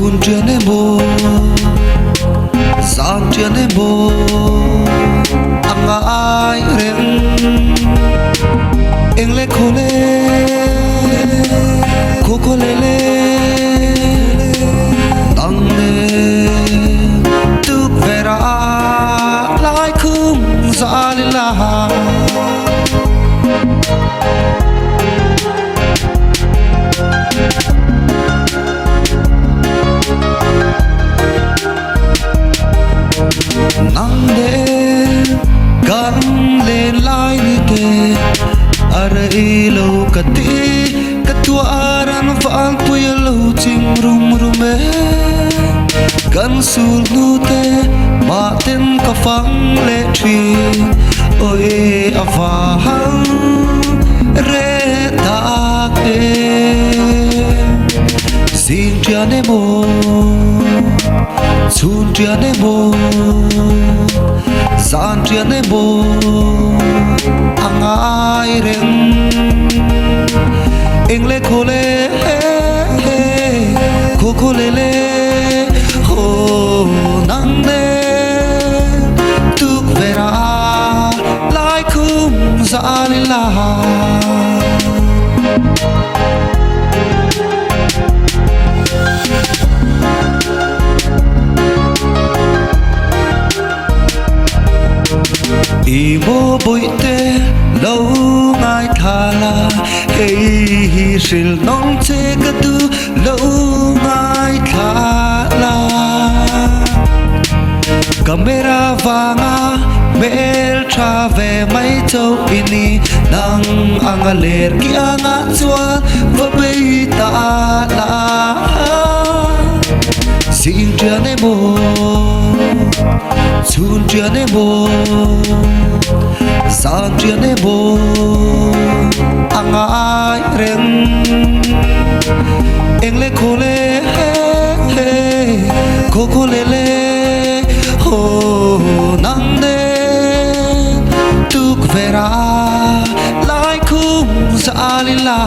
Sun trên em bồ Gian trên em bồ Ang ai reng Eng le Koko le Tang le Tukverhah Lai khung za li la Nang de gan lên lai ni te arai lo kati katua ran van puya lo ching rum rume gan sul nu te ma ten ka phang le tri oi ava hang re ta ke sin tia ne mo Sun tia ne bo Gian tia ne bo Ang ai reng Eng le Koko le Ho nang ne Tukverhah Lai khung za li la Imo bội tê lâu ngai thà la hey sil nong che ka tu lâu ngai thà la camera vanga mel tra ve mai châu ini nang anga ler ki anga chuan va bei ta la sin tia ne bo Sun tia ne bo Gian tia ne bo Ang ai reng Eng le Koko le Ho nang ne Tukverhah Lai khung za li la